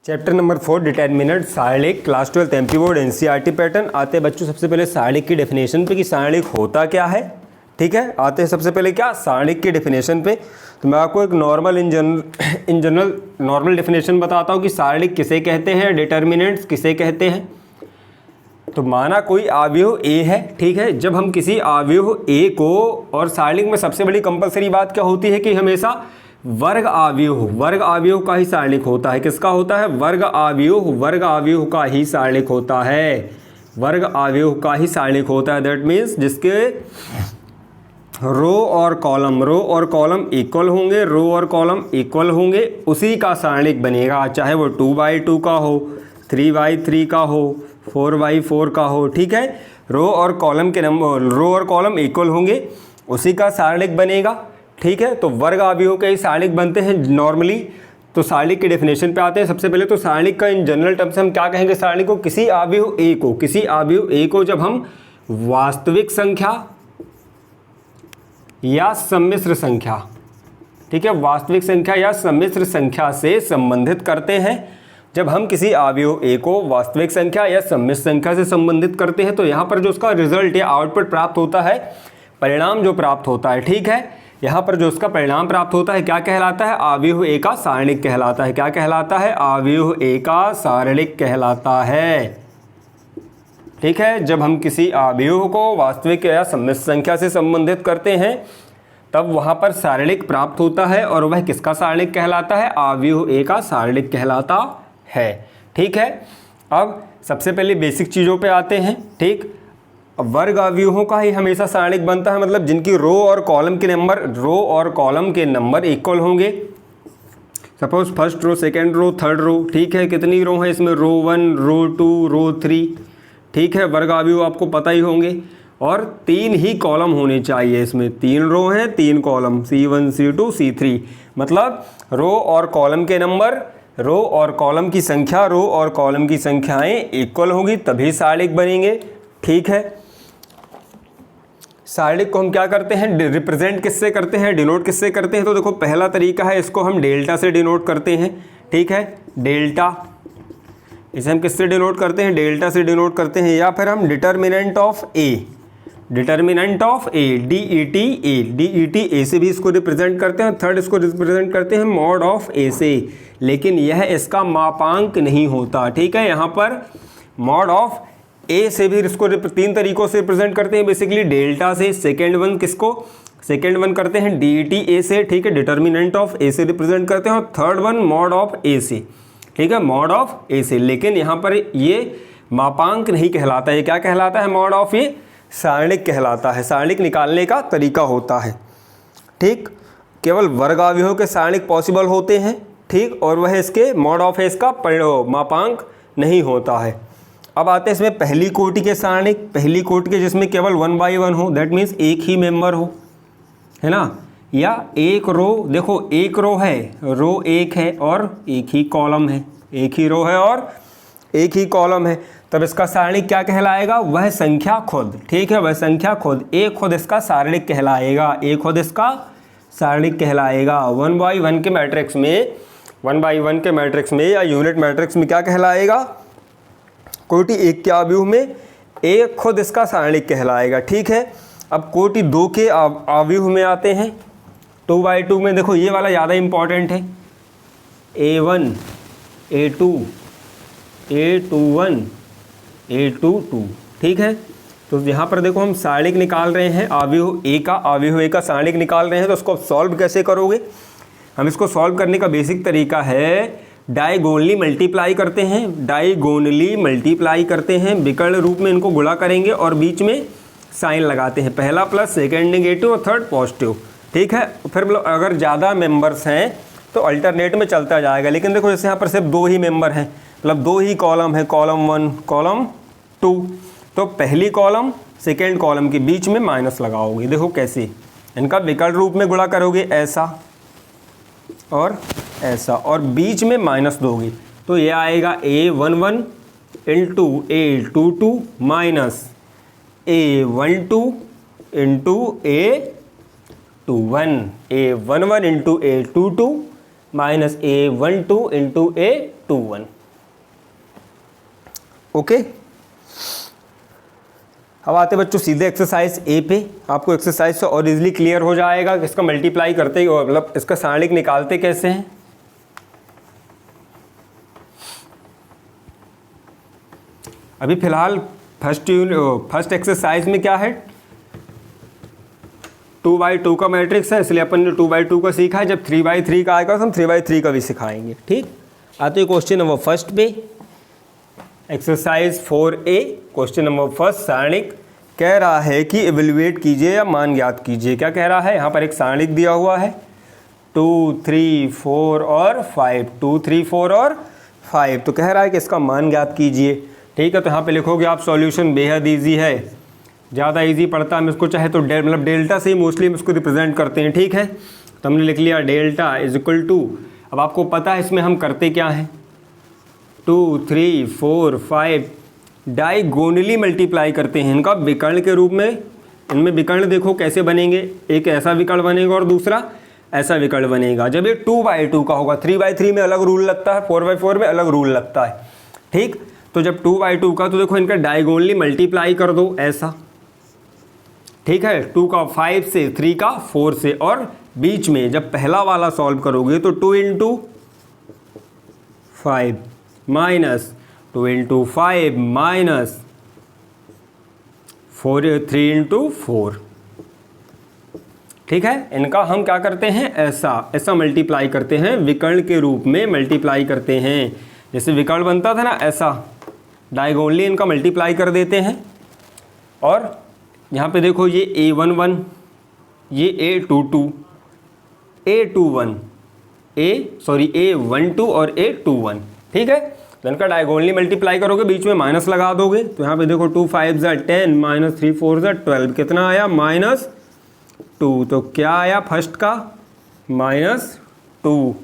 Chapter number 4 determinant सारणिक class 12 MP board NCERT pattern. आते हैं बच्चों सबसे पहले सारणिक की डेफिनेशन पे कि सारणिक होता क्या है। ठीक है, आते हैं सबसे पहले क्या सारणिक की डेफिनेशन पे। तो मैं आपको एक normal in general normal definition बताता हूँ कि सारणिक किसे कहते हैं, डिटर्मिनेंट्स किसे कहते हैं। तो माना कोई अवयव ए है, ठीक है। जब हम किसी अवयव ए को, और सारणिक में सबसे बड़ी कंपलसरी बात क्या होती है कि हमेशा वर्ग अवयव का ही सारणिक होता है। किसका होता है? वर्ग अवयव का ही सारणिक होता है। वर्ग अवयव का ही सारणिक होता है। दैट मीन्स जिसके रो और कॉलम इक्वल होंगे उसी का सारणिक बनेगा, चाहे वो 2x2 का हो, 3x3 का हो, 4x4 का हो। ठीक है, रो और कॉलम इक्वल होंगे उसी का सारणिक बनेगा। ठीक है, तो वर्ग अवयव के ही सारणिक बनते हैं नॉर्मली। तो सारणिक की डेफिनेशन पे आते हैं। सबसे पहले तो सारणिक का इन जनरल टर्म्स हम क्या कहेंगे? सारणिक को किसी अवयव ए को जब हम वास्तविक संख्या या सम्मिश्र संख्या, ठीक है, वास्तविक संख्या या सम्मिश्र संख्या से संबंधित करते हैं। जब हम किसी अवयव ए को वास्तविक संख्या या सम्मिश्र संख्या से संबंधित करते हैं तो यहाँ पर जो उसका रिजल्ट या आउटपुट प्राप्त होता है, परिणाम जो प्राप्त होता है, ठीक है, यहाँ पर जो उसका परिणाम प्राप्त होता है क्या कहलाता है? अवयव ए का सारणिक कहलाता है। क्या कहलाता है? अवयव ए का सारणिक कहलाता है। ठीक है, जब हम किसी अवयव को वास्तविक या सम्मिश्र संख्या से संबंधित करते हैं तब वहाँ पर सारणिक प्राप्त होता है, और वह किसका सारणिक कहलाता है? अवयव ए का सारणिक कहलाता है। ठीक है, अब सबसे पहले बेसिक चीज़ों पे आते हैं। ठीक, वर्ग अवयवों का ही हमेशा सारणिक बनता है, मतलब जिनकी रो और कॉलम के नंबर इक्वल होंगे। Suppose first row, second row, third row. ठीक है, कितनी रो है इसमें? रो 1, रो 2, रो 3। ठीक है, वर्ग अवयव आपको पता ही होंगे। और 3 ही कॉलम होने चाहिए इसमें। 3 रो हैं, 3 कॉलम, C1, C2, C3। मतलब रो और कॉलम के नंबर, रो और कॉलम की संख्याएं इक्वल होगी तभी सारणिक बनेंगे। ठीक है, सारणिक को हम क्या करते हैं? रिप्रेजेंट किससे करते हैं, डिनोट किससे करते हैं? तो देखो पहला तरीका है, इसको हम डेल्टा से डिनोट करते हैं। ठीक है, डेल्टा, इसे हम किससे डिनोट करते हैं? डेल्टा से डिनोट करते हैं। या फिर हम डिटर्मिनेंट ऑफ ए, DET ए से भी इसको रिप्रेजेंट करते हैं। थर्ड इसको रिप्रेजेंट करते हैं मॉड ऑफ ए से, लेकिन यह इसका मापांक नहीं होता। ठीक है, यहाँ पर मॉड ऑफ ए से भी इसको 3 तरीकों से रिप्रेजेंट करते हैं बेसिकली। डेल्टा से, सेकेंड वन करते हैं DET ए से, ठीक है, डिटर्मिनेंट ऑफ ए से रिप्रेजेंट करते हैं, और थर्ड वन मॉड ऑफ ए से। ठीक है, मॉड ऑफ ए से, लेकिन यहाँ पर ये मापांक नहीं कहलाता। ये क्या कहलाता है? मॉड ऑफ ए सारणिक कहलाता है। सारणिक निकालने का तरीका होता है। ठीक, केवल वर्ग अवयवों के सारणिक पॉसिबल होते हैं। ठीक, और वह इसके मॉड ऑफ ए का मापांक नहीं होता है। अब आते हैं इसमें पहली कोटि के सारणिक, पहली कोटि के जिसमें केवल 1/1 हो, दैट मीन्स एक ही मेंबर हो, है ना, या एक रो, देखो एक रो है, रो एक है और एक ही कॉलम है, एक ही रो है और एक ही कॉलम है, तब इसका सारणिक क्या कहलाएगा? वह संख्या खुद। ठीक है, वह संख्या खुद, एक खुद इसका सारणिक कहलाएगा, एक खुद इसका सारणिक कहलाएगा। 1/1 के मैट्रिक्स में या यूनिट मैट्रिक्स में क्या कहलाएगा? कोटि 1 के अवयव में एक खुद इसका सारणिक कहलाएगा। ठीक है, अब कोटि 2 के अवयव में आते हैं। 2/2 में देखो ये वाला ज़्यादा इम्पॉर्टेंट है। A1, A2, A21, A22। ठीक है, तो यहाँ पर देखो हम सारणिक निकाल रहे हैं, अवयव ए का सारणिक निकाल रहे हैं। तो उसको सॉल्व कैसे करोगे? हम इसको सॉल्व करने का बेसिक तरीका है डायगोनली मल्टीप्लाई करते हैं, विकर्ण रूप में इनको गुणा करेंगे और बीच में साइन लगाते हैं, पहला प्लस, सेकेंड नेगेटिव और थर्ड पॉजिटिव। ठीक है, फिर मतलब अगर ज़्यादा मेंबर्स हैं तो अल्टरनेट में चलता जाएगा। लेकिन देखो जैसे यहाँ पर सिर्फ 2 ही मेंबर हैं, मतलब 2 ही कॉलम है, कॉलम 1, कॉलम 2, तो पहली कॉलम सेकेंड कॉलम के बीच में माइनस लगाओगे। देखो कैसे, इनका विकर्ण रूप में गुणा करोगे, ऐसा और ऐसा, और बीच में माइनस दोगे तो ये आएगा A11 into A22 minus A12 into A21, A11 into A22 minus A12 into A21। Okay, अब आते बच्चों सीधे एक्सरसाइज ए पे। आपको एक्सरसाइज से और इजीली क्लियर हो जाएगा कि इसका मल्टीप्लाई करते ही मतलब इसका सारणिक निकालते कैसे हैं। अभी फिलहाल फर्स्ट एक्सरसाइज में क्या है, 2/2 का मैट्रिक्स है, इसलिए अपन ने 2/2 का सीखा है। जब 3/3 का आएगा तो हम 3/3 का भी सिखाएंगे। ठीक, आते हैं क्वेश्चन नंबर फर्स्ट पे, exercise 4A question number first. सारणिक कह रहा है कि इवेल्युएट कीजिए या मान ज्ञात कीजिए। क्या कह रहा है, यहाँ पर एक सारणिक दिया हुआ है 2, 3, 4 और 5, 2, 3, 4 और 5, तो कह रहा है कि इसका मान ज्ञात कीजिए। ठीक है, तो यहाँ पे लिखोगे आप सॉल्यूशन बेहद ईजी है, ज़्यादा इजी पड़ता है। हम इसको चाहे तो मतलब डेल्टा से ही मोस्टली हम इसको रिप्रेजेंट करते हैं। ठीक है, तो हमने लिख लिया डेल्टा इज इक्वल टू, अब आपको पता है इसमें हम करते क्या हैं, 2, 3, 4, 5 डायगोनली मल्टीप्लाई करते हैं इनका विकर्ण के रूप में। इनमें विकर्ण देखो कैसे बनेंगे, एक ऐसा विकर्ण बनेगा और दूसरा ऐसा विकर्ण बनेगा। जब ये 2/2 का होगा, 3/3 में अलग रूल लगता है, 4/4 में अलग रूल लगता है। ठीक, तो जब 2/2 का, तो देखो इनका डायगोनली मल्टीप्लाई कर दो ऐसा। ठीक है, 2 का 5 से, 3 का 4 से, और बीच में जब पहला वाला सॉल्व करोगे तो 2 into 5 minus 2 into 5 minus 3 into 4। ठीक है, इनका हम क्या करते हैं, ऐसा मल्टीप्लाई करते हैं, विकर्ण के रूप में मल्टीप्लाई करते हैं। जैसे विकर्ण बनता था ना, ऐसा डायगोनली इनका मल्टीप्लाई कर देते हैं। और यहाँ पे देखो ये A11, ये A22, A12 और A21। ठीक है, तो इनका डायगोनली मल्टीप्लाई करोगे, बीच में माइनस लगा दोगे, तो यहाँ पे देखो 2 5 10 माइनस 3 4 12, कितना आया -2। तो क्या आया फर्स्ट का -2।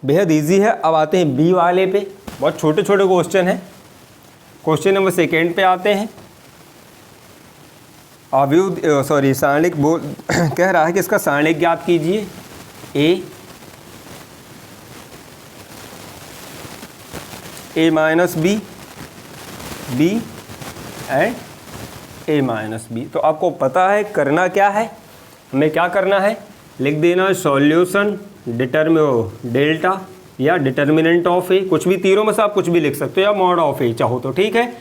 बेहद इजी है। अब आते हैं बी वाले पे, बहुत छोटे छोटे क्वेश्चन हैं। क्वेश्चन नंबर सेकेंड पे आते हैं। सारणिक कह रहा है कि इसका सारणिक ज्ञात कीजिए। a minus B, B and a minus B. तो आपको पता है करना क्या है, हमें क्या करना है, लिख देना सॉल्यूशन डेल्टा या डिटर्मिनेंट ऑफ ए, कुछ भी तीनों में से आप कुछ भी लिख सकते हो, या मॉड ऑफ ए चाहो तो। ठीक है,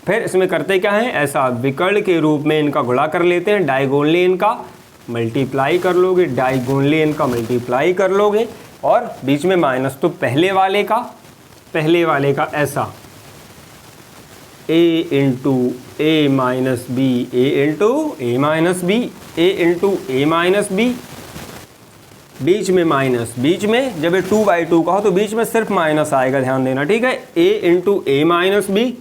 फिर इसमें करते क्या है, ऐसा विकर्ण के रूप में इनका गुणा कर लेते हैं, डायगोनली इनका मल्टीप्लाई कर लोगे, डायगोनली इनका मल्टीप्लाई कर लोगे, और बीच में माइनस, तो पहले वाले का ऐसा a into a minus B, a into a minus B, a into a minus b, बीच में माइनस, बीच में जब ये 2/2 का हो तो बीच में सिर्फ माइनस आएगा, ध्यान देना। ठीक है, a into a minus b,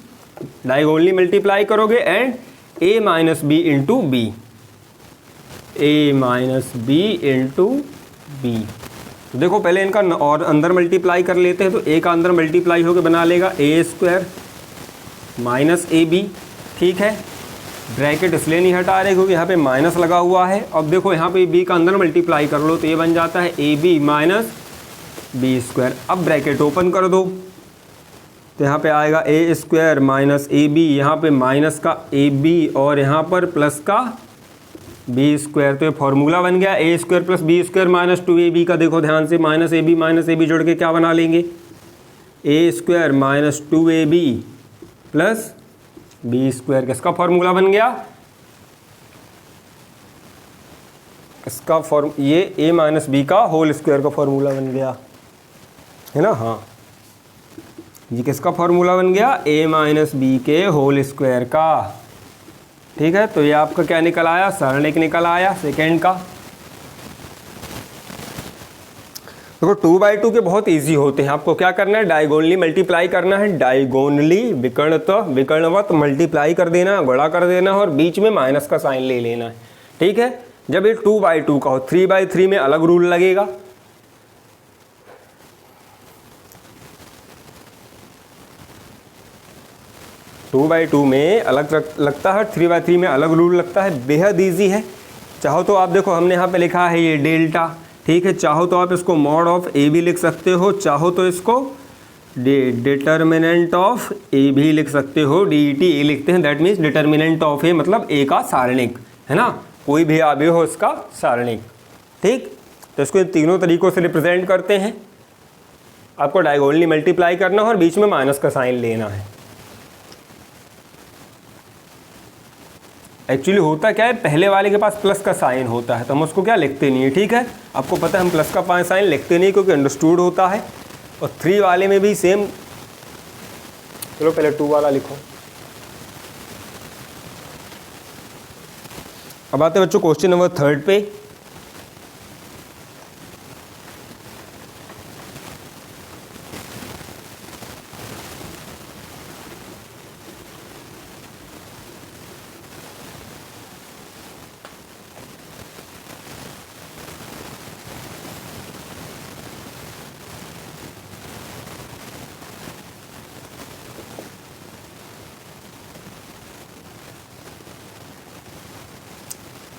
diagonally multiply करोगे, and a minus B into b, a minus B into b. तो देखो पहले इनका और अंदर मल्टीप्लाई कर लेते हैं, तो a का अंदर मल्टीप्लाई होकर बना लेगा a² माइनस AB। ठीक है, ब्रैकेट इसलिए नहीं हटा रहे क्योंकि यहाँ पे माइनस लगा हुआ है। अब देखो यहाँ पे b का अंदर मल्टीप्लाई कर लो तो ये बन जाता है AB माइनस B²। अब ब्रैकेट ओपन कर दो तो यहाँ पे आएगा A² माइनस AB, यहाँ पे माइनस का AB और यहाँ पर प्लस का B²। तो ये फॉर्मूला बन गया A² plus B² minus 2AB का। देखो ध्यान से, माइनस AB जोड़ के क्या बना लेंगे, A² minus 2AB plus B²। किसका फॉर्मूला बन गया, इसका ये A माइनस बी का होल स्क्वायर का फॉर्मूला बन गया है ना। हाँ, ये किसका फॉर्मूला बन गया, A माइनस बी के होल स्क्वायर का। ठीक है, तो ये आपका क्या निकल आया, सारणिक निकल आया सेकेंड का। देखो 2/2 के बहुत इजी होते हैं। आपको क्या करना है, डायगोनली मल्टीप्लाई करना है, डायगोनली विकर्णवत मल्टीप्लाई कर देना, गुणा कर देना, और बीच में माइनस का साइन ले लेना है। ठीक है, जब ये 2/2 का हो, 3/3 में अलग रूल लगेगा। टू बाई टू में अलग लगता है, 3/3 में अलग रूल लगता है। बेहद ईजी है। चाहो तो आप देखो, हमने यहाँ पे लिखा है ये डेल्टा, ठीक है, चाहो तो आप इसको मॉड ऑफ ए भी लिख सकते हो, चाहो तो इसको डिटर्मिनेंट ऑफ ए भी लिख सकते हो, DET ए लिखते हैं, दैट मीन्स डिटर्मिनेंट ऑफ ए मतलब ए का सारणिक, है ना, कोई भी अवयव हो इसका सारणिक। ठीक, तो इसको तीनों तरीकों से रिप्रेजेंट करते हैं। आपको डायगोनली मल्टीप्लाई करना है और बीच में माइनस का साइन लेना है। एक्चुअली होता क्या है, पहले वाले के पास प्लस का साइन होता है तो हम उसको क्या लिखते नहीं है। ठीक है, आपको पता है हम प्लस का साइन लिखते नहीं क्योंकि अंडरस्टूड होता है। और 3 वाले में भी सेम, चलो पहले 2 वाला लिखो। अब आते हैं बच्चों क्वेश्चन नंबर 3 पे।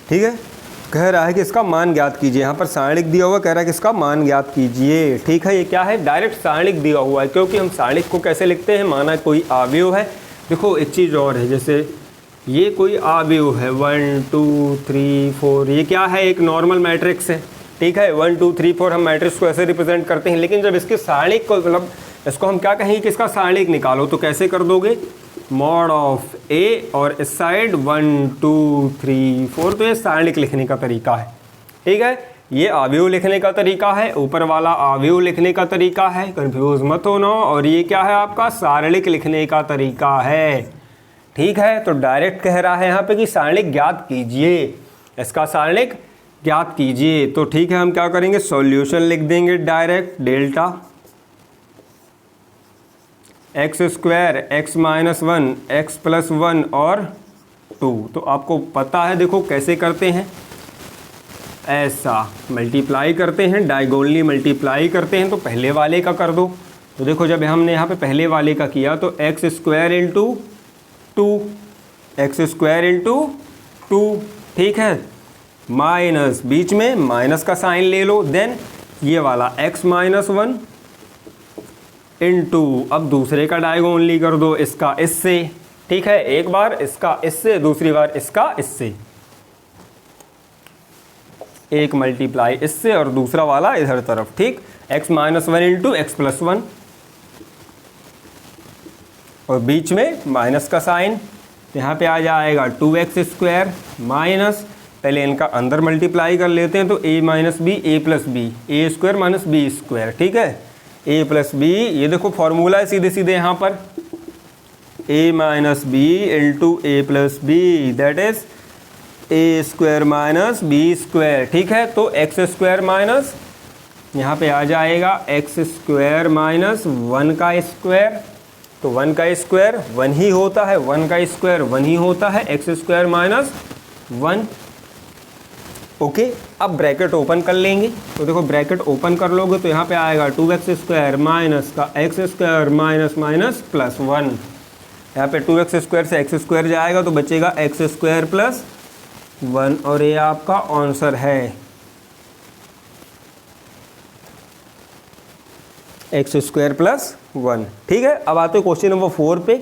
ठीक है, कह रहा है कि इसका मान ज्ञात कीजिए। यहाँ पर सारणिक दिया हुआ, कह रहा है कि इसका मान ज्ञात कीजिए। ठीक है, ये क्या है, डायरेक्ट सारणिक दिया हुआ है, क्योंकि हम सारणिक को कैसे लिखते हैं, माना कोई अवयव है। देखो एक चीज़ और है, जैसे ये कोई अवयव है 1 2 3 4, ये क्या है, एक नॉर्मल मैट्रिक्स है। ठीक है, 1 2 3 4 हम मैट्रिक्स को ऐसे रिप्रेजेंट करते हैं। लेकिन जब इसके सारणिक को, मतलब इसको हम क्या कहेंगे कि इसका सारणिक निकालो, तो कैसे कर दोगे, मॉड ऑफ ए और इस साइड 1 2 3 4, तो ये सारणिक लिखने का तरीका है। ठीक है, ये अवयव लिखने का तरीका है, ऊपर वाला अवयव लिखने का तरीका है, कंफ्यूज मत होना। और ये क्या है, आपका सारणिक लिखने का तरीका है। ठीक है, तो डायरेक्ट कह रहा है यहाँ पे कि सारणिक ज्ञात कीजिए, इसका सारणिक ज्ञात कीजिए। तो ठीक है, हम क्या करेंगे, सॉल्यूशन लिख देंगे direct, delta x square x minus 1 x plus 1 और 2। तो आपको पता है, देखो कैसे करते हैं, ऐसा मल्टीप्लाई करते हैं, डायगोनली मल्टीप्लाई करते हैं। तो पहले वाले का कर दो। तो देखो जब हमने यहाँ पे पहले वाले का किया तो x square into 2, x square into 2। ठीक है, माइनस, बीच में माइनस का साइन ले लो, देन ये वाला x माइनस 1 इंटू, अब दूसरे का डायगोनली कर दो, इसका इससे। ठीक है, एक बार इसका इससे, दूसरी बार इसका इससे, एक मल्टीप्लाई इससे और दूसरा वाला इधर तरफ। ठीक, x minus 1 into x plus 1 और बीच में माइनस का साइन, यहाँ पे आ जाएगा 2x स्क्वायर माइनस, पहले इनका अंदर मल्टीप्लाई कर लेते हैं, तो a minus B A plus B, A square minus B square. ठीक है, a प्लस बी, ये देखो फॉर्मूला है सीधे सीधे यहाँ पर, a minus B into A plus B, that is A square minus B square. ठीक है, तो एक्स स्क्वायर माइनस, यहाँ पे आ जाएगा एक्स स्क्वायर माइनस 1 का स्क्वायर, तो 1 का स्क्वायर 1 ही होता है, 1 का स्क्वायर 1 ही होता है, एक्स स्क्वायर माइनस 1। ओके, अब ब्रैकेट ओपन कर लेंगे। तो देखो ब्रैकेट ओपन कर लोगे तो यहाँ पे आएगा 2x स्क्वायर माइनस का x square minus minus plus 1। यहाँ पे 2x स्क्वायर से एक्स स्क्वायर जाएगा तो बचेगा एक्स स्क्वायर प्लस 1 और ये आपका आंसर है, एक्स स्क्वायर प्लस 1। ठीक है, अब आते हैं क्वेश्चन नंबर 4 पे।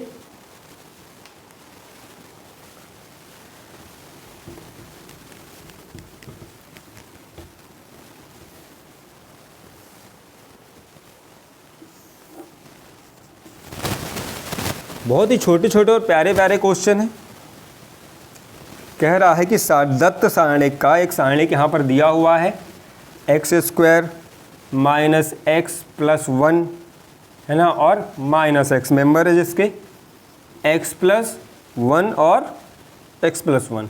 बहुत ही छोटे छोटे और प्यारे प्यारे क्वेश्चन है। कह रहा है कि दत्त सारणिक का एक सारणिक यहाँ पर दिया हुआ है, x square minus x plus 1, है ना, और माइनस एक्स मेंबर है जिसके, एक्स प्लस 1 और एक्स प्लस 1।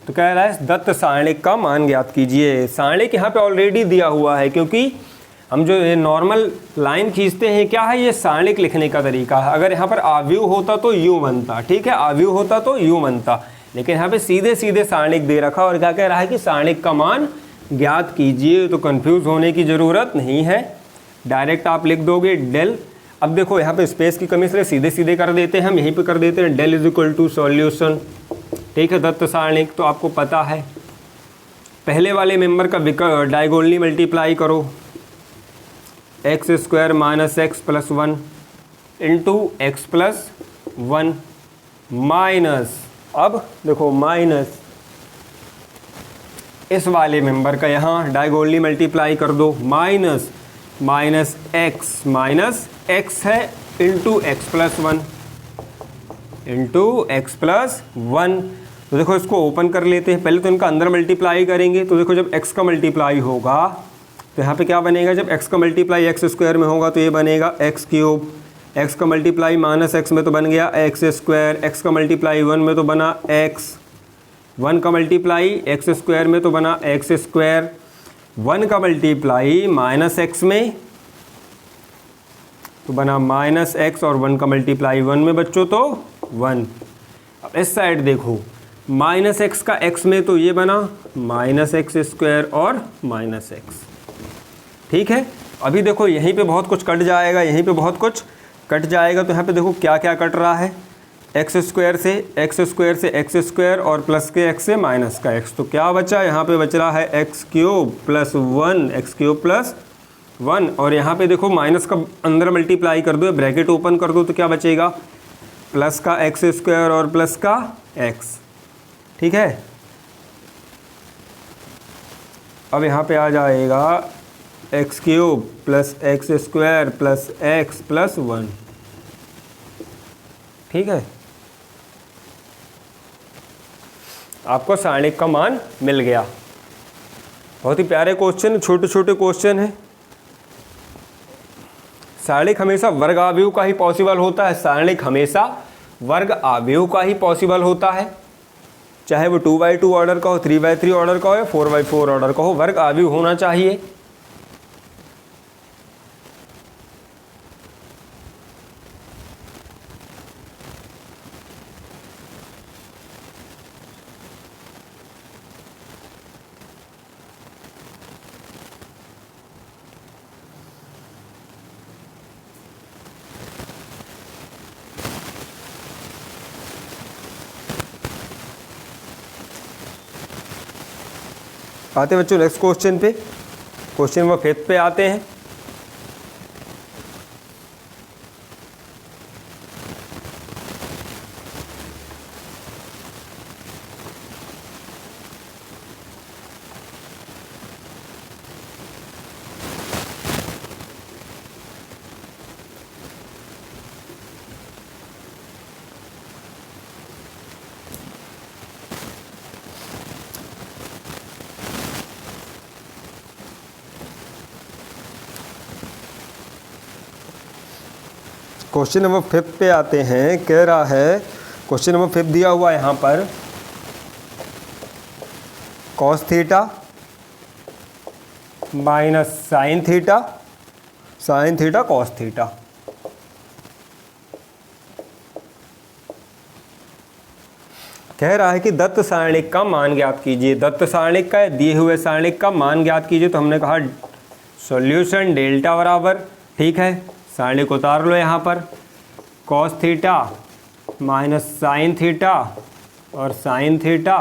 तो कह रहा है दत्त सारणिक का मान ज्ञात कीजिए। सारणिक यहाँ पे ऑलरेडी दिया हुआ है, क्योंकि हम जो ये नॉर्मल लाइन खींचते हैं, क्या है, ये सारणिक लिखने का तरीका है। अगर यहाँ पर अवयव होता तो यूँ बनता, ठीक है, अवयव होता तो यूँ बनता, लेकिन यहाँ पे सीधे सीधे सारणिक दे रखा और क्या कह रहा है कि सारणिक का मान ज्ञात कीजिए। तो कंफ्यूज होने की ज़रूरत नहीं है, डायरेक्ट आप लिख दोगे डेल। अब देखो यहाँ पे स्पेस की कमी से सीधे सीधे कर देते हैं, हम यहीं पे कर देते हैं del is equal to solution. ठीक है, दत्त सारणिक तो आपको पता है, पहले वाले मेंबर का डायगोनली मल्टीप्लाई करो, x square minus x plus one into x plus one minus, अब देखो माइनस इस वाले मेंबर का यहाँ डायगोनली मल्टीप्लाई कर दो, माइनस माइनस एक्स है into x plus one into x plus one. तो देखो इसको ओपन कर लेते हैं, पहले तो इनका अंदर मल्टीप्लाई करेंगे। तो देखो जब x का मल्टीप्लाई होगा तो यहाँ पे क्या बनेगा, जब x का मल्टीप्लाई एक्स स्क्वायर में होगा तो ये बनेगा एक्स क्यूब, x का मल्टीप्लाई माइनस एक्स में तो बन गया एक्स स्क्वायर, x का मल्टीप्लाई वन में तो बना एक्स, वन का मल्टीप्लाई एक्स स्क्वायर में तो बना एक्स स्क्वायर, वन का मल्टीप्लाई माइनस एक्स में तो बना माइनस एक्स, और वन का मल्टीप्लाई वन में बच्चों तो वन। अब इस साइड देखो माइनस एक्स का एक्स में तो ये बना माइनस एक्स स्क्वायर और माइनस एक्स, ठीक है। अभी देखो यहीं पे बहुत कुछ कट जाएगा, यहीं पे बहुत कुछ कट जाएगा। तो यहाँ पे देखो क्या क्या कट रहा है, एक्स स्क्वायर से एक्स स्क्वायर और प्लस के एक्स से माइनस का एक्स, तो क्या बचा, यहाँ पे बच रहा है x cube plus one, x cube plus one. और यहाँ पे देखो माइनस का अंदर मल्टीप्लाई कर दो, ब्रैकेट ओपन कर दो, तो क्या बचेगा, प्लस का एक्स स्क्वायर और प्लस का एक्स, ठीक है। अब यहाँ पे आ जाएगा x cube plus x square plus x plus one, ठीक है। आपको सारणिक का मान मिल गया। बहुत ही प्यारे क्वेश्चन, छोटे छोटे क्वेश्चन है। सारणिक हमेशा वर्ग आव्यूह का ही पॉसिबल होता है, सारणिक हमेशा वर्ग आव्यूह का ही पॉसिबल होता है, चाहे वो 2x2 ऑर्डर का हो, 3x3 ऑर्डर का हो या 4x4 ऑर्डर का हो, वर्ग आव्यूह होना चाहिए। आते बच्चों नेक्स्ट क्वेश्चन पे, क्वेश्चन नंबर 5 पे आते हैं। क्वेश्चन नंबर 5 पे आते हैं। कह रहा है, क्वेश्चन नंबर 5 दिया हुआ है यहाँ पर, cos theta minus sine theta cos theta. कह रहा है कि दत्त सारणिक का मान ज्ञात कीजिए। दत्त सारणिक का दिए हुए सारणिक का मान ज्ञात कीजिए। तो हमने कहा सॉल्यूशन डेल्टा बराबर, ठीक है, सारणिक उतार लो यहाँ पर, cos theta minus sine theta और साइन थीटा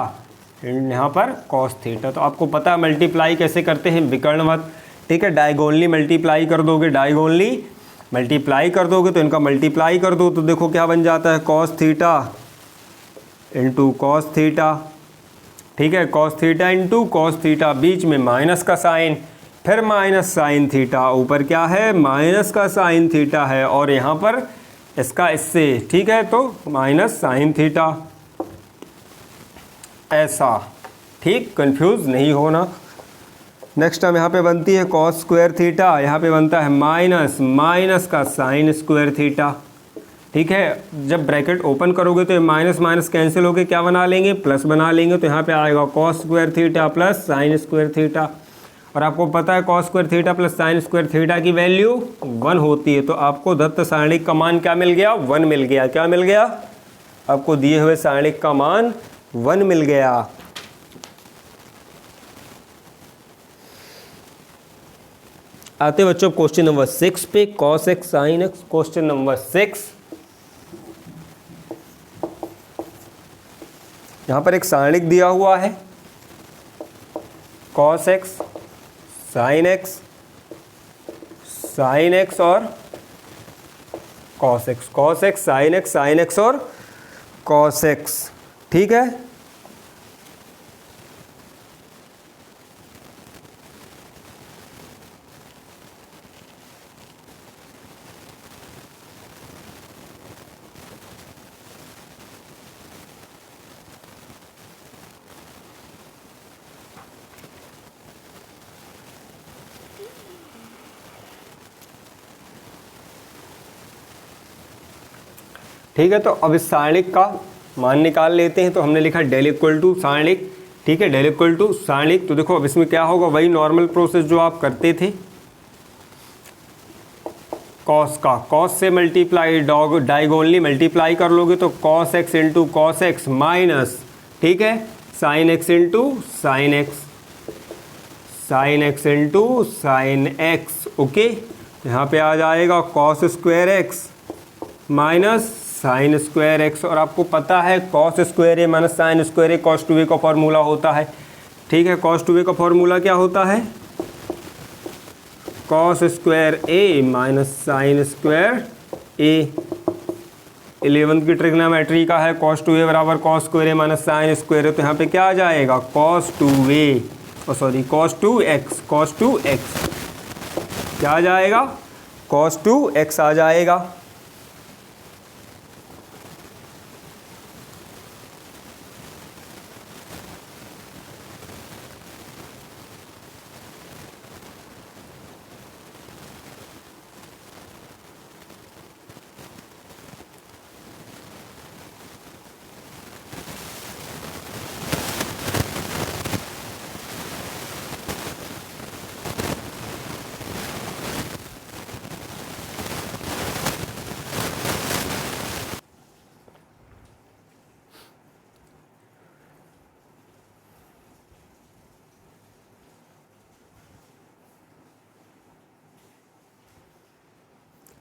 यहाँ पर कॉस थीटा। तो आपको पता है मल्टीप्लाई कैसे करते हैं, विकर्णवत, ठीक है। डायगोनली मल्टीप्लाई कर दोगे, डायगोनली मल्टीप्लाई कर दोगे तो इनका मल्टीप्लाई कर दो, तो देखो क्या बन जाता है, cos theta into cos theta, ठीक है, cos theta into cos theta, बीच में माइनस का साइन, फिर माइनस साइन थीटा, ऊपर क्या है, माइनस का साइन थीटा है, और यहाँ पर इसका इससे, ठीक है, तो माइनस साइन थीटा, ऐसा, ठीक, कंफ्यूज नहीं होना। नेक्स्ट टाइम यहाँ पे बनती है कॉस स्क्वायर थीटा, यहाँ पे बनता है माइनस का साइन स्क्वायर थीटा, ठीक है। जब ब्रैकेट ओपन करोगे तो माइनस माइनस कैंसिल होके क्या बना लेंगे, प्लस बना लेंगे, तो यहाँ पे आएगा cos square theta plus sine square theta. और आपको पता है cos square theta plus sine square theta की वैल्यू 1 होती है। तो आपको दत्त सारणिक का मान क्या मिल गया, 1 मिल गया। क्या मिल गया, आपको दिए हुए सारणिक का मान 1 मिल गया। आते बच्चों क्वेश्चन नंबर 6 पे, cos x sine x. Question number 6, यहाँ पर एक सारणिक दिया हुआ है, cos x sine x, sine x और cos x, cos x sine x, sine x और कॉस एक्स। ठीक है, ठीक है। तो अब इस सारणिक का मान निकाल लेते हैं। तो हमने लिखा डेल इक्वल टू सारणिक, ठीक है, डेल इक्वल टू सारणिक। तो देखो अब इसमें क्या होगा, वही नॉर्मल प्रोसेस जो आप करते थे, कॉस का कॉस से मल्टीप्लाई डायगोनली मल्टीप्लाई कर लोगे तो cos x into cos x minus, ठीक है, sine x into sine x, sine x into sine x. Okay, यहाँ पे आ जाएगा cos square x minus sine square x. और आपको पता है cos square a minus sine square A cos two ए का फॉर्मूला होता है। ठीक है, कॉस टू ए का फॉर्मूला क्या होता है, cos square a minus sine square a. 11th की ट्रिग्नोमेट्री का है, कॉस टू ए बराबर cos square a minus sine square a. तो यहाँ पे क्या आ जाएगा, cos two a, sorry cos two x, cos two x क्या आ जाएगा, कॉस टू एक्स आ जाएगा।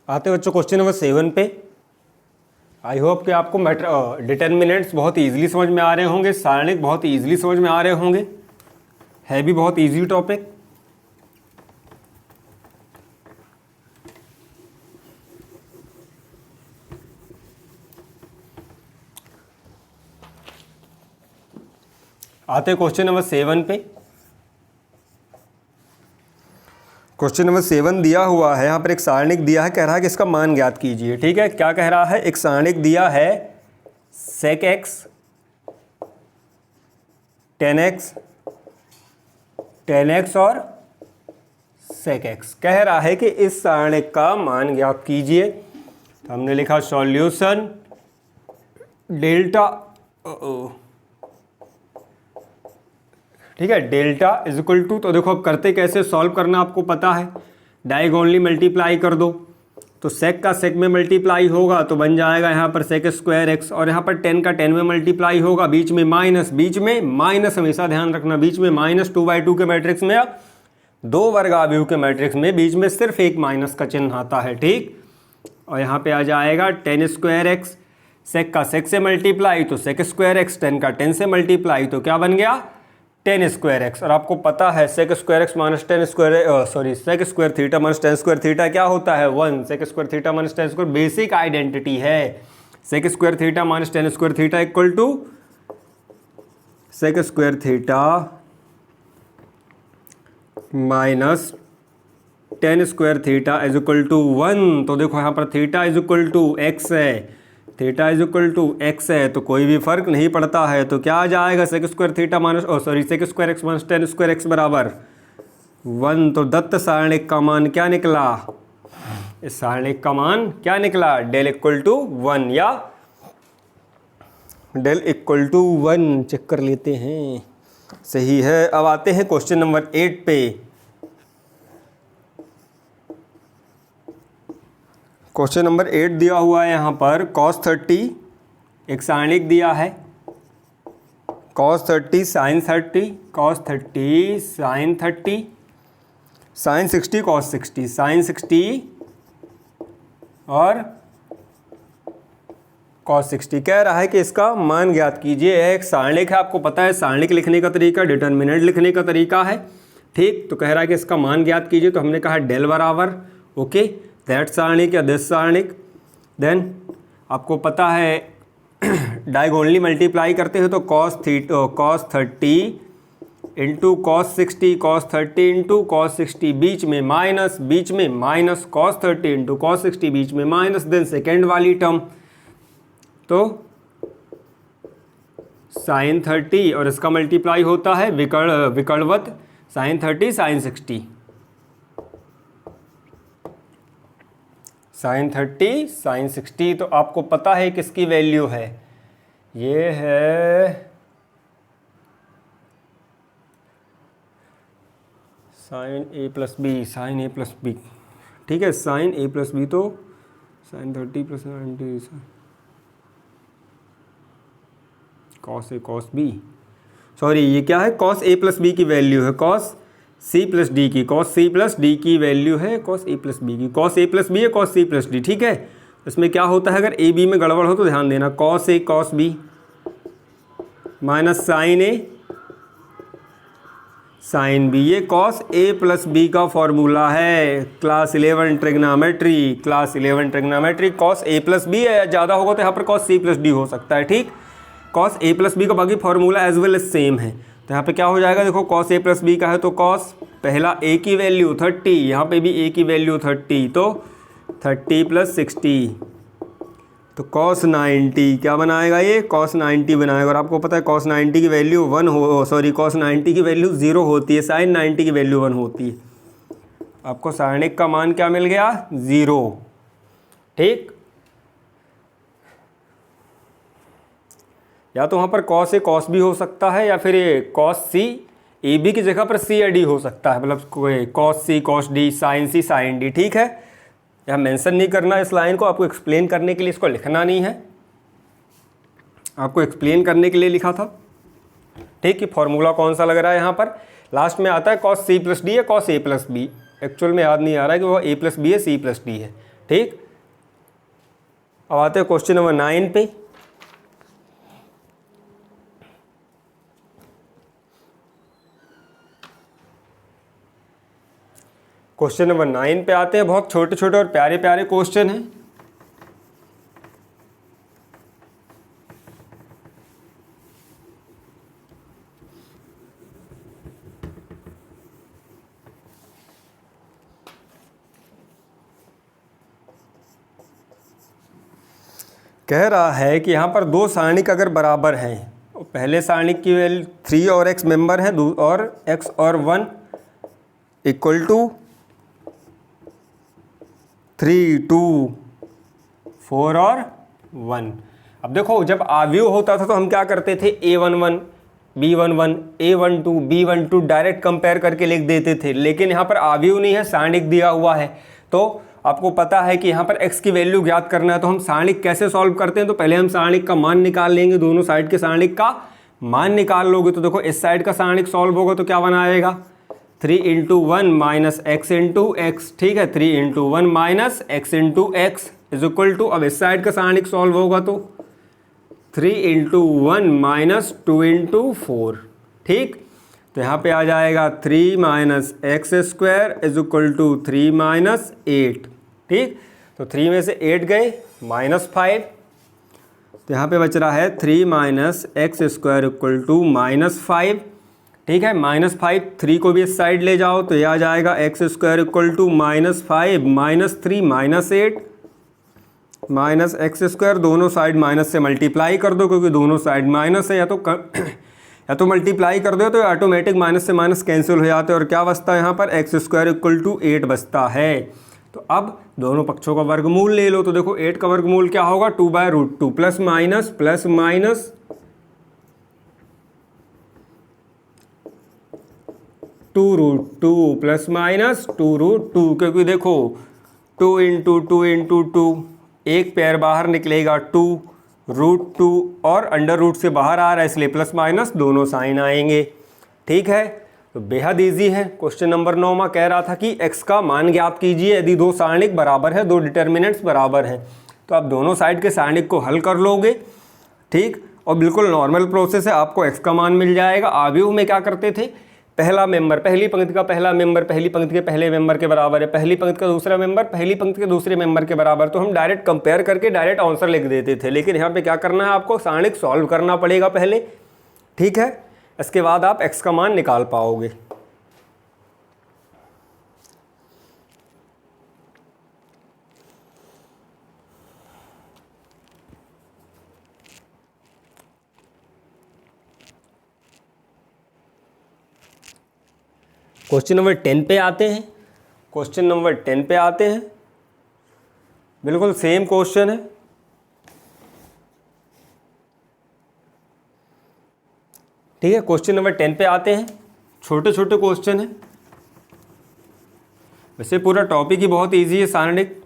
आते बच्चों क्वेश्चन नंबर 7 पे। आई होप कि आपको डिटर्मिनेंट्स बहुत इजीली समझ में आ रहे होंगे, सारणिक बहुत इजीली समझ में आ रहे होंगे, है भी बहुत इजी टॉपिक। आते क्वेश्चन नंबर 7 पे। क्वेश्चन नंबर 7 दिया हुआ है, यहाँ पर एक सारणिक दिया है, कह रहा है कि इसका मान ज्ञात कीजिए। ठीक है, क्या कह रहा है, एक सारणिक दिया है sec x tan x और sec x। कह रहा है कि इस सारणिक का मान ज्ञात कीजिए। तो हमने लिखा सॉल्यूशन डेल्टा, ठीक है, डेल्टा इज इक्वल टू, तो देखो अब करते कैसे, सॉल्व करना आपको पता है, डायगोनली मल्टीप्लाई कर दो। तो सेक का सेक में मल्टीप्लाई होगा तो बन जाएगा यहाँ पर सेक स्क्वायर एक्स, और यहाँ पर 10 का 10 में मल्टीप्लाई होगा, बीच में माइनस हमेशा ध्यान रखना, बीच में माइनस 2/2 के मैट्रिक्स में, 2 वर्ग आव्यूह के मैट्रिक्स में बीच में सिर्फ एक माइनस का चिन्ह आता है। ठीक, और यहाँ पे आ जाएगा 10 स्क्वायर एक्स, सेक का सेक से मल्टीप्लाई तो सेक स्क्वायर एक्स, 10 का 10 से मल्टीप्लाई तो क्या बन गया, 10 स्क्वायर एक्स। और आपको पता है sec square x minus 10 square, sorry sec square theta minus 10 square theta क्या होता है, 1। Sec square theta minus 10 square basic identity है। Sec square theta minus 10 square theta equal to sec square theta minus 10 square theta is equal to 1। तो देखो यहाँ पर theta is equal to x है, theta is equal to x है, तो कोई भी फर्क नहीं पड़ता है। तो क्या आ जाएगा, sec square theta minus sec square x minus 10 square x बराबर 1। तो दत्त सारणिक का मान क्या निकला, इस सारणिक का मान क्या निकला, डेल इक्वल टू 1 या डेल इक्वल टू 1। चेक कर लेते हैं, सही है। अब आते हैं क्वेश्चन नंबर 8 पे। क्वेश्चन नंबर 8 दिया हुआ है यहाँ पर, cos 30 एक सारणिक दिया है, cos 30 sin 30, cos 30 sin 30, sin 60 cos 60, sin 60 और cos 60 कह रहा है कि इसका मान ज्ञात कीजिए। यह एक सारणिक है, आपको पता है सारणिक लिखने का तरीका, डिटर्मिनेंट लिखने का तरीका है, ठीक। तो कह रहा है कि इसका मान ज्ञात कीजिए, तो हमने कहा डेल बराबर ओके दैट सारणिक या दिस सारणिक। देन आपको पता है डायगोनली मल्टीप्लाई करते हो तो cos 30 into cos 60, cos 30 into cos 60, बीच में माइनस cos 30 इंटू cos 60, बीच में माइनस, देन सेकेंड वाली टर्म तो sin 30 और इसका मल्टीप्लाई होता है विकर्णवत sin 30 sin 60, sin 30 sin 60। तो आपको पता है किसकी वैल्यू है, ये है sin a प्लस बी, ठीक है। sin a प्लस बी तो sin 30 plus 90 cos a cos b, sorry ये क्या है, cos a प्लस बी की वैल्यू है cos c प्लस डी की, cos c प्लस डी की वैल्यू है cos a प्लस बी की, cos a प्लस बी है cos c प्लस डी, ठीक है। इसमें क्या होता है, अगर a b में गड़बड़ हो तो ध्यान देना, cos a cos b minus sin a sin b, ये cos a प्लस b का फॉर्मूला है class 11 trigonometry. cos a plus B है, ज़्यादा होगा तो यहाँ पर cos c प्लस डी हो सकता है, ठीक। cos a प्लस बी का बाकी formula as well as same है, तो यहाँ पे क्या हो जाएगा, देखो cos a प्लस बी का है तो cos पहला a की वैल्यू 30, यहाँ पे भी a की वैल्यू 30, तो 30 प्लस 60 तो cos 90 क्या बनाएगा, ये cos 90 बनाएगा। और आपको पता है cos 90 की वैल्यू cos 90 की वैल्यू 0 होती है, sin 90 की वैल्यू 1 होती है। आपको सारणिक का मान क्या मिल गया, 0, ठीक। या तो वहाँ पर cos a cos b हो सकता है, या फिर ये cos c a b की जगह पर c या d हो सकता है, मतलब कोई cos c cos d sin c sin d, ठीक है। यहाँ मेंशन नहीं करना इस लाइन को, आपको एक्सप्लेन करने के लिए इसको लिखना नहीं है, आपको एक्सप्लेन करने के लिए लिखा था, ठीक। कि फॉर्मूला कौन सा लग रहा है, यहाँ पर लास्ट में आता है cos c प्लस डी या cos a plus B, actual में याद नहीं आ रहा है कि वो a प्लस बी है c प्लस डी है, ठीक। अब आते हैं क्वेश्चन नंबर 9 पे। क्वेश्चन नंबर 9 पे आते हैं, बहुत छोटे छोटे और प्यारे प्यारे क्वेश्चन हैं। कह रहा है कि यहाँ पर दो सारणिक अगर बराबर हैं, पहले सारणिक की वैल्यू 3 और x मेंबर है और x और 1 इक्वल टू 3, 2, 4 और 1। अब देखो जब आव्यूह होता था तो हम क्या करते थे, a11 b11 a12 b12 direct compare करके लिख देते थे, लेकिन यहाँ पर आव्यूह नहीं है, सारणिक दिया हुआ है। तो आपको पता है कि यहाँ पर x की वैल्यू ज्ञात करना है, तो हम सारणिक कैसे सॉल्व करते हैं, तो पहले हम सारणिक का मान निकाल लेंगे, दोनों साइड के सारणिक का मान निकाल लोगे तो देखो इस साइड का सारणिक सॉल्व होगा तो क्या बनाएगा, 3 into 1 minus x into x, ठीक है। 3 into 1 minus x into x is equal to, अब इस साइड का सारणिक सॉल्व होगा तो 3 इंटू 1 माइनस 2 इंटू 4, ठीक। तो यहाँ पे आ जाएगा 3 minus x square is equal to 3 minus 8, ठीक। तो 3 में से 8 गए माइनस 5, तो यहाँ पे बच रहा है 3 minus x square equal to minus 5, ठीक है। माइनस 5, 3 को भी इस साइड ले जाओ तो यह आ जाएगा x square equal to minus 5 minus 3 minus 8 minus x square, दोनों साइड माइनस से मल्टीप्लाई कर दो क्योंकि दोनों साइड माइनस है, या तो मल्टीप्लाई कर दो तो ऑटोमेटिक माइनस से माइनस कैंसिल हो जाते हैं और क्या बचता है यहाँ पर एक्स स्क्वायर इक्वल टू 8 बचता है। तो अब दोनों पक्षों का वर्गमूल ले लो, तो देखो 8 का वर्गमूल क्या होगा, 2/√2 प्लस माइनस 2√2 प्लस माइनस 2√2, क्योंकि देखो 2 इंटू 2 इंटू 2, एक पैर बाहर निकलेगा 2√2 और अंडर रूट से बाहर आ रहा है इसलिए प्लस माइनस दोनों साइन आएंगे, ठीक है। तो बेहद ईजी है। क्वेश्चन नंबर 9 में कह रहा था कि x का मान ज्ञात कीजिए यदि दो सारणिक बराबर है, दो डिटर्मिनेंट्स बराबर हैं। तो आप दोनों साइड के सारणिक को हल कर लोगे, ठीक, और बिल्कुल नॉर्मल प्रोसेस है, आपको x का मान मिल जाएगा। आव्यूह में क्या करते थे, पहला मेंबर पहली पंक्ति का पहला मेंबर पहली पंक्ति के पहले मेंबर के बराबर है, पहली पंक्ति का दूसरा मेंबर पहली पंक्ति के दूसरे मेंबर के बराबर, तो हम डायरेक्ट कंपेयर करके डायरेक्ट आंसर लिख देते थे। लेकिन यहाँ पे क्या करना है, आपको सारणिक सॉल्व करना पड़ेगा पहले, ठीक है, इसके बाद आप x का मान निकाल पाओगे। क्वेश्चन नंबर 10 पे आते हैं। क्वेश्चन नंबर 10 पे आते हैं, बिल्कुल सेम क्वेश्चन है। ठीक है, क्वेश्चन नंबर 10 पे आते हैं, छोटे छोटे क्वेश्चन है, वैसे पूरा टॉपिक ही बहुत इजी है सारणिक।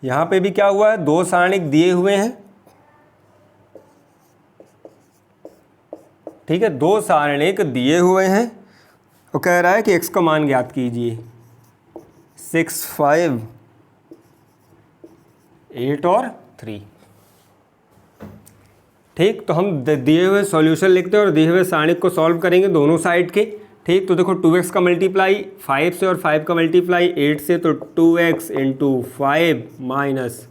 यहां पे भी क्या हुआ है, दो सारणिक दिए हुए हैं, ठीक है, दो सारणिक दिए हुए हैं और कह रहा है कि x का मान ज्ञात कीजिए। 6, 5, 8 और 3, ठीक, तो हम दिए हुए सॉल्यूशन लिखते हैं और दिए हुए सारणिक को सॉल्व करेंगे दोनों साइड के, ठीक। तो देखो 2x का मल्टीप्लाई 5 से और 5 का मल्टीप्लाई 8 से, तो 2x इंटू 5 माइनस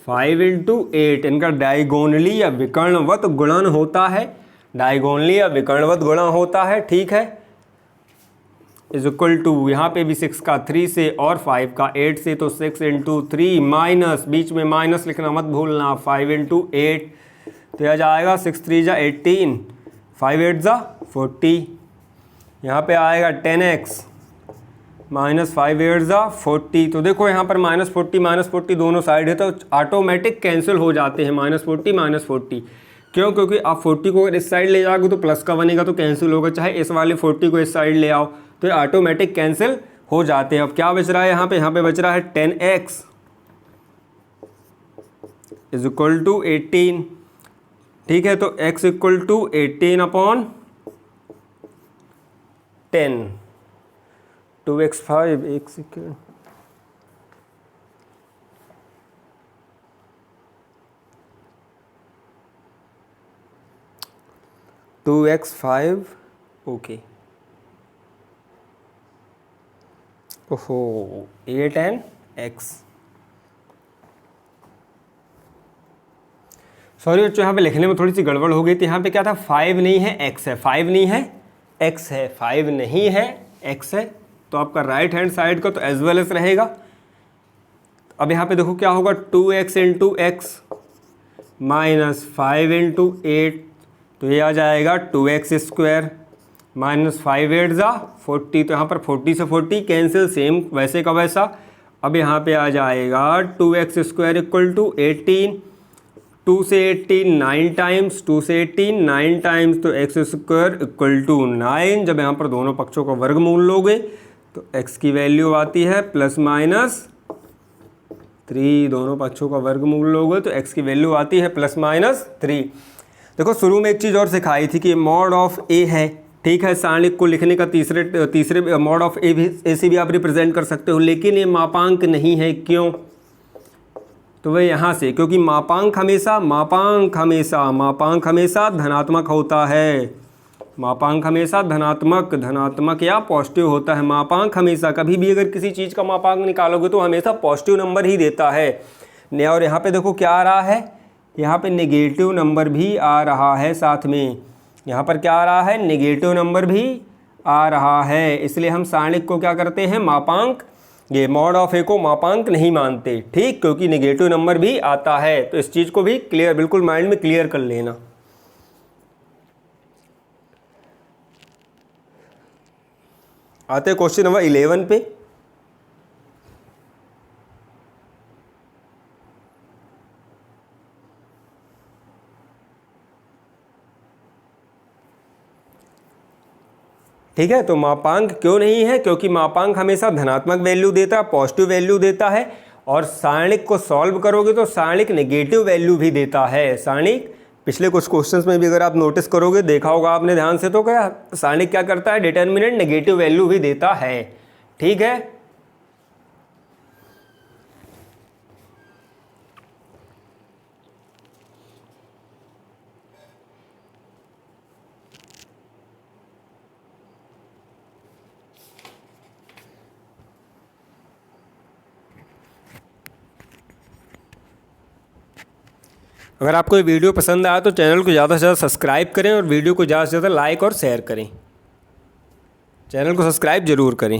5 इंटू 8, इनका डायगोनली या विकर्णवत गुणन होता है, डायगोनली या विकर्णवत गुणन होता है, ठीक है, इज इक्वल टू, यहाँ पे भी 6 का 3 से और 5 का 8 से, तो 6 इंटू 3 माइनस, बीच में माइनस लिखना मत भूलना, 5 इंटू 8, तो यह जाएगा 6 3 जा 18, 5 8 जा 40, यहाँ पे आएगा 10x माइनस 5 8 जा 40। तो देखो यहाँ पर -40 दोनों साइड है, तो ऑटोमेटिक कैंसिल हो जाते हैं, -40 क्यों, क्योंकि आप 40 को अगर इस साइड ले जाओगे तो प्लस का बनेगा तो कैंसिल होगा, चाहे इस वाले 40 को इस साइड ले आओ तो ये ऑटोमेटिक कैंसिल हो जाते हैं। अब क्या बच रहा है यहाँ पे बच रहा है 10x इज इक्वल टू 18, ठीक है, तो x equal to 18 upon 10, 2x5, एक सेकेंड, टू एक्स 5, ओके, ओहो 8 एंड x, सॉरी बच्चों यहाँ पे लिखने में थोड़ी सी गड़बड़ हो गई थी, यहाँ पे क्या था, 5 नहीं है x है, 5 नहीं है x है, 5 नहीं है x है, तो आपका राइट हैंड साइड का तो एज वेल एस रहेगा। अब यहाँ पे देखो क्या होगा, 2x into x minus 5 into 8, तो ये आ जाएगा 2x स्क्वायर माइनस 5 8 जा 40, तो यहाँ पर 40 से 40 कैंसिल, सेम वैसे का वैसा। अब यहाँ पे आ जाएगा 2x स्क्वायर इक्वल टू 18, 2 से 18 9 टाइम्स, 2 से 18 9 टाइम्स, तो x स्क्वायर इक्वल टू 9। जब यहाँ पर दोनों पक्षों का वर्गमूल लोगे तो x की वैल्यू आती है प्लस माइनस 3, दोनों पक्षों का वर्गमूल लोगे तो x की वैल्यू आती है प्लस माइनस 3। देखो शुरू में एक चीज़ और सिखाई थी कि मॉड ऑफ a है, ठीक है, सारणिक को लिखने का तीसरे मॉड ऑफ ए से भी आप रिप्रेजेंट कर सकते हो, लेकिन ये मापांक नहीं है, क्यों, तो वह यहाँ से, क्योंकि मापांक हमेशा धनात्मक होता है, मापांक हमेशा धनात्मक या पॉजिटिव होता है। मापांक हमेशा, कभी भी अगर किसी चीज़ का मापांक निकालोगे तो हमेशा पॉजिटिव नंबर ही देता है। और यहाँ पे देखो क्या आ रहा है, यहाँ पे नेगेटिव नंबर भी आ रहा है साथ में, यहाँ पर क्या आ रहा है, नेगेटिव नंबर भी आ रहा है, इसलिए हम सारणिक को क्या करते हैं, मापांक, ये मॉड ऑफ ए को मापांक नहीं मानते, ठीक, क्योंकि नेगेटिव नंबर भी आता है। तो इस चीज़ को भी क्लियर, बिल्कुल माइंड में क्लियर कर लेना। आते हैं क्वेश्चन नंबर 11 पे। ठीक है, तो मापांक क्यों नहीं है, क्योंकि मापांक हमेशा धनात्मक वैल्यू देता है, पॉजिटिव वैल्यू देता है, और सारणिक को सॉल्व करोगे तो सारणिक नेगेटिव वैल्यू भी देता है, सारणिक पिछले कुछ क्वेश्चंस में भी अगर आप नोटिस करोगे, देखा होगा आपने ध्यान से, तो क्या सारणिक क्या करता है, डिटर्मिनेंट नेगेटिव वैल्यू भी देता है। ठीक है, अगर आपको ये वीडियो पसंद आया तो चैनल को ज़्यादा से ज़्यादा सब्सक्राइब करें और वीडियो को ज़्यादा से ज़्यादा लाइक और शेयर करें। चैनल को सब्सक्राइब जरूर करें।